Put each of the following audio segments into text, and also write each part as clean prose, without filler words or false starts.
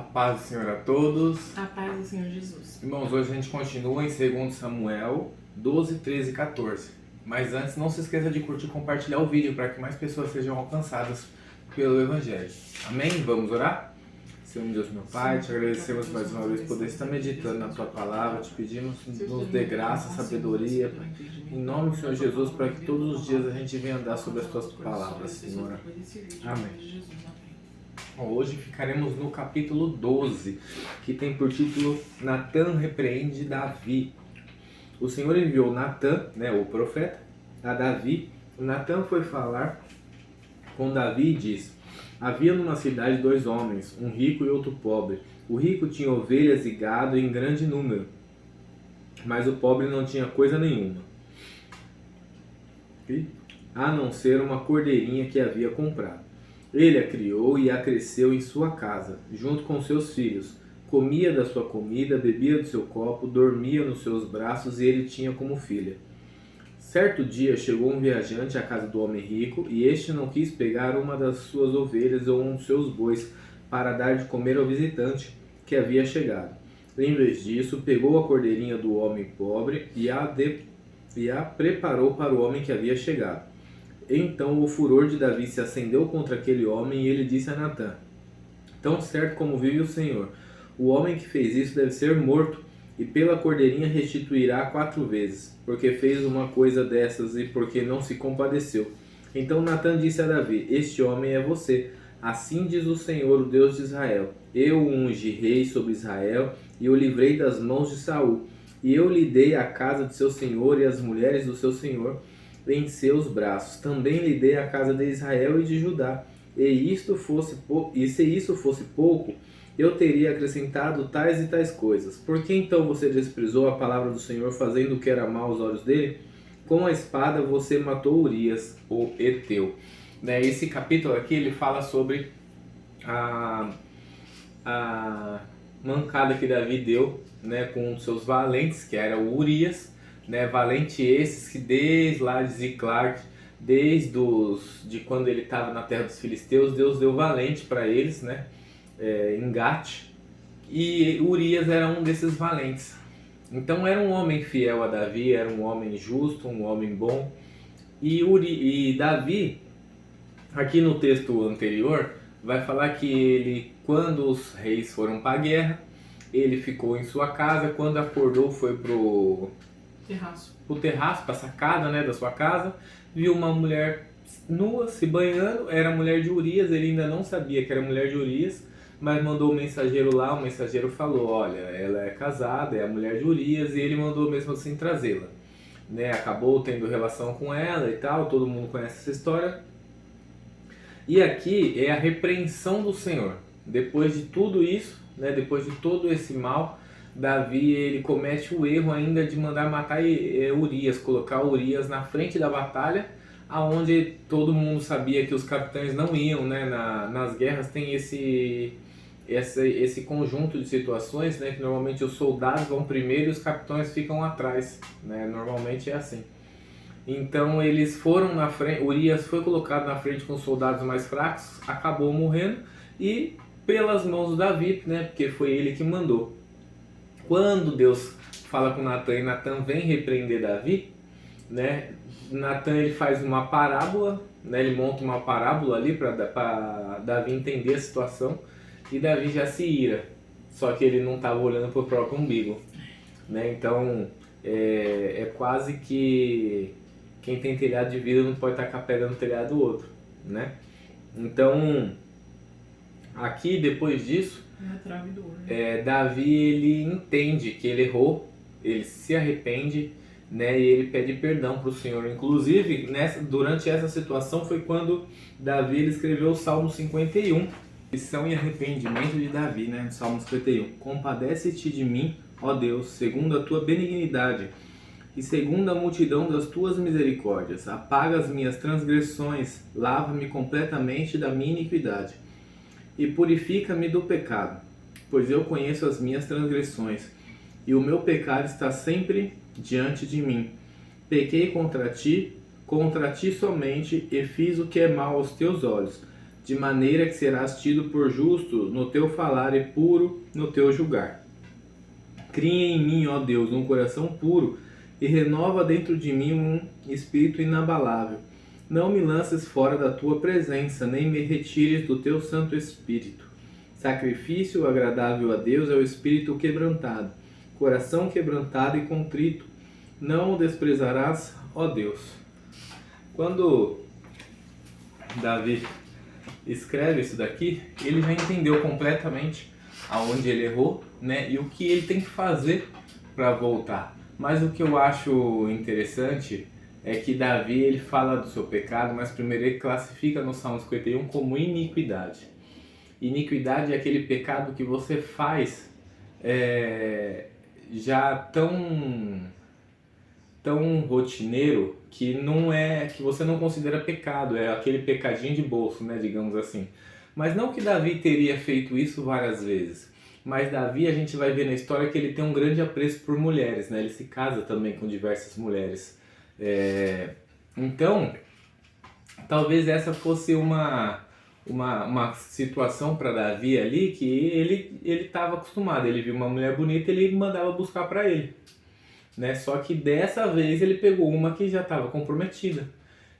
A paz do Senhor a todos. A paz do Senhor Jesus. Irmãos, hoje a gente continua em 2 Samuel 12, 13 e 14. Mas antes, não se esqueça de curtir e compartilhar o vídeo para que mais pessoas sejam alcançadas pelo Evangelho. Amém? Vamos orar? Senhor Deus, meu Pai, te agradecemos mais uma vez por poder estar meditando na Tua Palavra. Te pedimos que nos dê graça, sabedoria, em nome do Senhor Jesus, para que todos os dias a gente venha andar sobre as Tuas Palavras, Senhor. Amém. Hoje ficaremos no capítulo 12, que tem por título Natã repreende Davi. O Senhor enviou Natã, o profeta, a Davi. Natã foi falar com Davi e disse: havia numa cidade 2 homens, um rico e outro pobre. O rico tinha ovelhas e gado em grande número, mas o pobre não tinha coisa nenhuma, a não ser uma cordeirinha que havia comprado. Ele a criou e a cresceu em sua casa, junto com seus filhos. Comia da sua comida, bebia do seu copo, dormia nos seus braços e ele tinha como filha. Certo dia chegou um viajante à casa do homem rico e este não quis pegar uma das suas ovelhas ou um dos seus bois para dar de comer ao visitante que havia chegado. Em vez disso, pegou a cordeirinha do homem pobre e a preparou para o homem que havia chegado. Então o furor de Davi se acendeu contra aquele homem e ele disse a Natã: tão certo como vive o Senhor, o homem que fez isso deve ser morto, e pela cordeirinha restituirá 4 vezes, porque fez uma coisa dessas e porque não se compadeceu. Então Natã disse a Davi: este homem é você. Assim diz o Senhor, o Deus de Israel: eu o ungi rei sobre Israel e o livrei das mãos de Saul, e eu lhe dei a casa de seu senhor e as mulheres do seu senhor em seus braços. Também lhe dei a casa de Israel e de Judá. E se isso fosse pouco, eu teria acrescentado tais e tais coisas. Por que então você desprezou a palavra do Senhor, fazendo o que era mal aos olhos dele? Com a espada você matou Urias, o Heteu. Esse capítulo aqui ele fala sobre a mancada que Davi deu, com seus valentes, que era o Urias. Valente esses que desde lá de Ziclag, de quando ele estava na terra dos filisteus, Deus deu valente para eles, em Gate, e Urias era um desses valentes. Então era um homem fiel a Davi, era um homem justo, um homem bom. E Davi, aqui no texto anterior, vai falar que ele, quando os reis foram para a guerra, ele ficou em sua casa. Quando acordou, foi pro terraço, para a sacada da sua casa, viu uma mulher nua se banhando. Era a mulher de Urias. Ele ainda não sabia que era a mulher de Urias, mas mandou o mensageiro lá. O mensageiro falou: olha, ela é casada, é a mulher de Urias, e ele mandou mesmo assim trazê-la. Acabou tendo relação com ela e tal, todo mundo conhece essa história. E aqui é a repreensão do Senhor. Depois de tudo isso, depois de todo esse mal, Davi ele comete o erro ainda de mandar matar Urias, colocar Urias na frente da batalha, aonde todo mundo sabia que os capitães não iam, nas guerras tem esse conjunto de situações, que normalmente os soldados vão primeiro e os capitães ficam atrás, normalmente é assim. Então eles foram na frente, Urias foi colocado na frente com os soldados mais fracos, acabou morrendo, e pelas mãos do Davi, porque foi ele que mandou. Quando Deus fala com Natã e Natã vem repreender Davi, Natã ele faz uma parábola, ele monta uma parábola ali para Davi entender a situação, e Davi já se ira, só que ele não estava olhando para o próprio umbigo, então é quase que quem tem telhado de vidro não pode tacar pedra no telhado do outro, Então aqui depois disso, Davi ele entende que ele errou, ele se arrepende, e ele pede perdão para o Senhor. Inclusive, durante essa situação foi quando Davi ele escreveu o Salmo 51, missão e arrependimento de Davi, Salmo 51. Compadece-te de mim, ó Deus, segundo a tua benignidade e segundo a multidão das tuas misericórdias. Apaga as minhas transgressões, lava-me completamente da minha iniquidade e purifica-me do pecado, pois eu conheço as minhas transgressões, e o meu pecado está sempre diante de mim. Pequei contra ti somente, e fiz o que é mal aos teus olhos, de maneira que serás tido por justo no teu falar e puro no teu julgar. Cria em mim, ó Deus, um coração puro e renova dentro de mim um espírito inabalável. Não me lances fora da tua presença, nem me retires do teu Santo Espírito. Sacrifício agradável a Deus é o espírito quebrantado, coração quebrantado e contrito. Não o desprezarás, ó Deus. Quando Davi escreve isso daqui, ele já entendeu completamente aonde ele errou, né, e o que ele tem que fazer para voltar. Mas o que eu acho interessante é que Davi ele fala do seu pecado, mas primeiro ele classifica no Salmo 51 como iniquidade. Iniquidade é aquele pecado que você faz já tão rotineiro que não é, que você não considera pecado, é aquele pecadinho de bolso, né, digamos assim. Mas não que Davi teria feito isso várias vezes, mas Davi, a gente vai ver na história que ele tem um grande apreço por mulheres, né? Ele se casa também com diversas mulheres. Então, talvez essa fosse uma situação para Davi ali que ele estava acostumado. Ele viu uma mulher bonita, ele mandava buscar para ele, né? Só que dessa vez ele pegou uma que já estava comprometida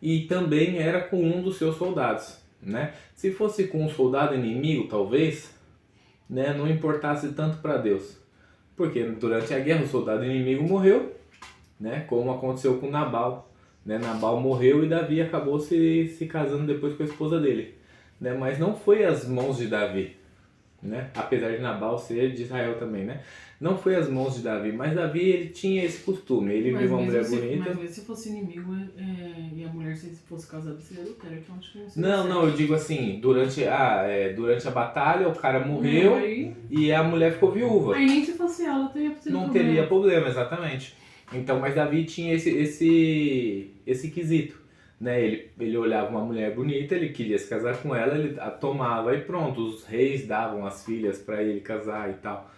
e também era com um dos seus soldados, né? Se fosse com um soldado inimigo, talvez, né, não importasse tanto para Deus, porque durante a guerra o soldado inimigo morreu, né? Como aconteceu com Nabal, né? Nabal morreu e Davi acabou se casando depois com a esposa dele, né? Mas não foi às mãos de Davi, né? Apesar de Nabal ser de Israel também, né? Não foi às mãos de Davi, mas Davi ele tinha esse costume, ele viu uma mulher bonita. Mas mesmo se fosse inimigo e a mulher se fosse casada seria adultério, então acho que não seria Não, certo. não, eu digo assim, durante a batalha o cara morreu e a mulher ficou viúva. Aí nem se fosse ela teria sido Não teria problema, exatamente. Então, mas Davi tinha esse quesito, né? Ele olhava uma mulher bonita, ele queria se casar com ela, ele a tomava e pronto, os reis davam as filhas para ele casar e tal.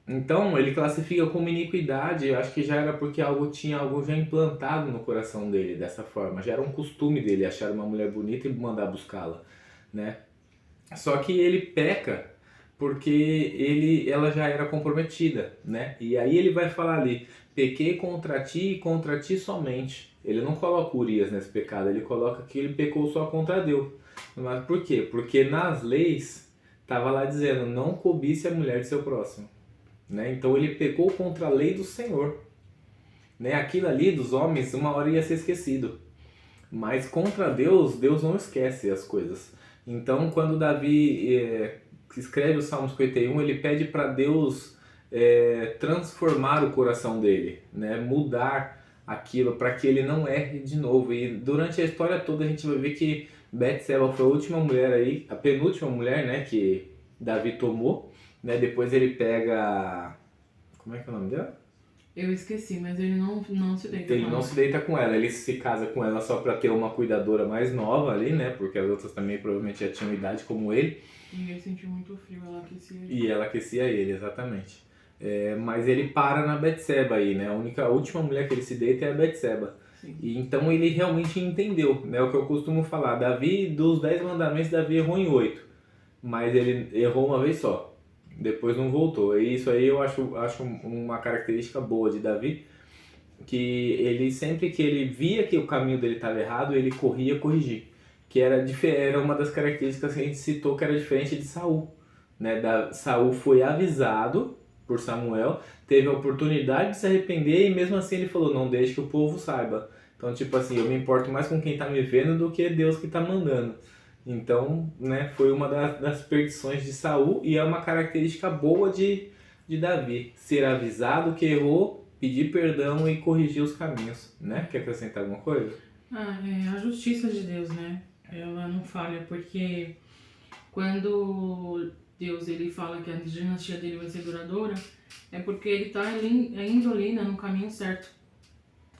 Então, ele classifica como iniquidade, eu acho que já era porque tinha algo já implantado no coração dele dessa forma, já era um costume dele achar uma mulher bonita e mandar buscá-la, né? Só que ele peca porque ela já era comprometida, né? E aí ele vai falar ali, pequei contra ti e contra ti somente. Ele não coloca Urias nesse pecado, ele coloca que ele pecou só contra Deus. Mas por quê? Porque nas leis estava lá dizendo, não cobice a mulher de seu próximo, né? Então ele pecou contra a lei do Senhor, né? Aquilo ali dos homens uma hora ia ser esquecido, mas contra Deus, Deus não esquece as coisas. Então quando Davi escreve o Salmo 51, ele pede para Deus transformar o coração dele, né? Mudar aquilo para que ele não erre de novo. E durante a história toda a gente vai ver que Betseba foi a última mulher aí, a penúltima mulher, né, que Davi tomou, né? Depois ele pega, como é que é o nome dela? Eu esqueci, mas ele não se deita Ele com não ela. se deita com ela, ele se casa com ela só para ter uma cuidadora mais nova ali, né? Porque as outras também provavelmente já tinham idade como ele. E ele sentiu muito frio, ela aquecia ele. E ela aquecia ele, exatamente. Mas ele para na Betseba aí, né? A última mulher que ele se deita é a Betseba. Sim. E então ele realmente entendeu, né? O que eu costumo falar. Davi, dos 10 mandamentos, Davi errou em 8. Mas ele errou uma vez só. Depois não voltou. E isso aí eu acho uma característica boa de Davi, que ele sempre que ele via que o caminho dele estava errado, ele corria corrigir. Que era uma das características que a gente citou que era diferente de Saul, né? Saul foi avisado por Samuel, teve a oportunidade de se arrepender e mesmo assim ele falou, não deixe que o povo saiba. Então, tipo assim, eu me importo mais com quem está me vendo do que Deus que está mandando. Então, né, foi uma das perdições de Saul e é uma característica boa de Davi, ser avisado que errou, pedir perdão e corrigir os caminhos, né? Quer acrescentar alguma coisa? A justiça de Deus, né? Ela não falha, porque quando Deus ele fala que a dinastia dele vai ser duradoura, é porque ele está indo ali, né, no caminho certo.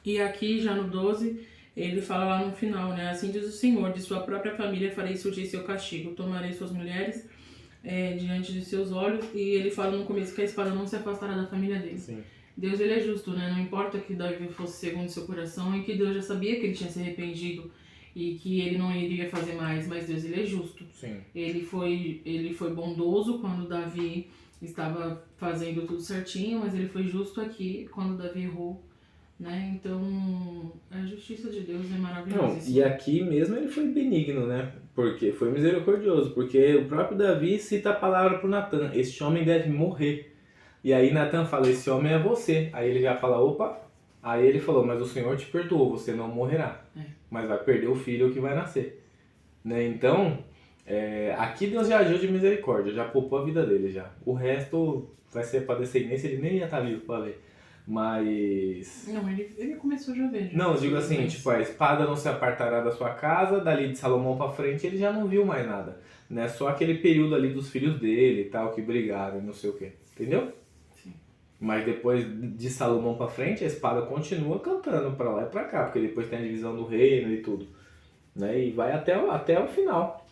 E aqui, já no 12, ele fala lá no final, né? Assim diz o Senhor, de sua própria família farei surgir seu castigo, tomarei suas mulheres diante de seus olhos, e ele fala no começo que a espada não se afastará da família dele. Sim. Deus ele é justo, né? Não importa que Davi fosse segundo seu coração e que Deus já sabia que ele tinha se arrependido e que ele não iria fazer mais, mas Deus ele é justo. Sim. Ele foi bondoso quando Davi estava fazendo tudo certinho, mas ele foi justo aqui quando Davi errou, né? Então, a justiça de Deus é Não, maravilhosa. e aqui mesmo ele foi benigno, né? Porque foi misericordioso, porque o próprio Davi cita a palavra pro Natan: este homem deve morrer. E aí Natan fala: esse homem é você. Aí ele já fala: opa. Aí ele falou: mas o Senhor te perdoou, você não morrerá, mas vai perder o filho que vai nascer, né? Então, aqui Deus já agiu de misericórdia, já poupou a vida dele já. O resto vai ser para descendência, ele nem ia estar vivo para ver. Mas... Não, ele começou já a ver. Não, eu digo assim, tipo, a espada não se apartará da sua casa, dali de Salomão pra frente ele já não viu mais nada, né? Só aquele período ali dos filhos dele e tal, que brigaram e não sei o que, entendeu? Sim. Mas depois de Salomão pra frente, a espada continua cantando pra lá e pra cá, porque depois tem a divisão do reino e tudo, né? E vai até o final,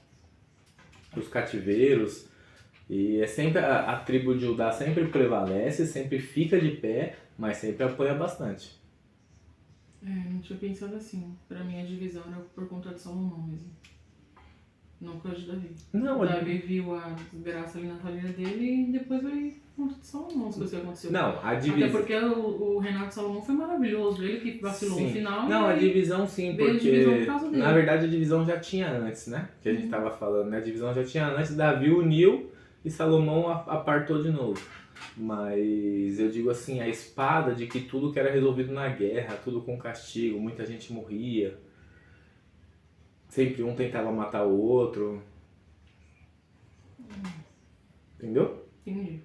os cativeiros, e é sempre a tribo de Judá sempre prevalece, sempre fica de pé, mas sempre apoia bastante. Não tinha pensado assim. Pra mim a divisão era por conta de Salomão mesmo. Não por causa de Davi. Não, Davi viu a desgraça ali na família dele e depois veio por conta de Salomão as coisas que aconteceram. não, a divisão... Até porque o Renato Salomão foi maravilhoso. Ele que vacilou no final. Não, a divisão sim, porque divisão por causa dele. na verdade a divisão já tinha antes, né? Que a gente tava falando, né? A divisão já tinha antes, Davi uniu e Salomão apartou de novo. Mas eu digo assim, a espada de que tudo que era resolvido na guerra, tudo com castigo, muita gente morria. Sempre um tentava matar o outro. Entendeu? Entendi.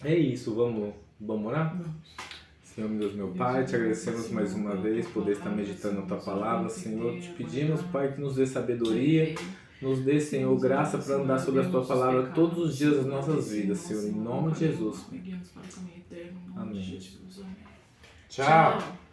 É isso, vamos orar? Vamos. Senhor, meu Deus, meu Pai, te agradecemos mais uma vez por poder estar meditando na Tua Palavra, Senhor. Te pedimos, Pai, que nos dê sabedoria, nos dê, Senhor, graça para andar sobre a Tua Palavra todos os dias das nossas vidas, Senhor, em nome de Jesus. Guia-nos para o caminho eterno, em nome Amém. de Jesus. Amém. Tchau!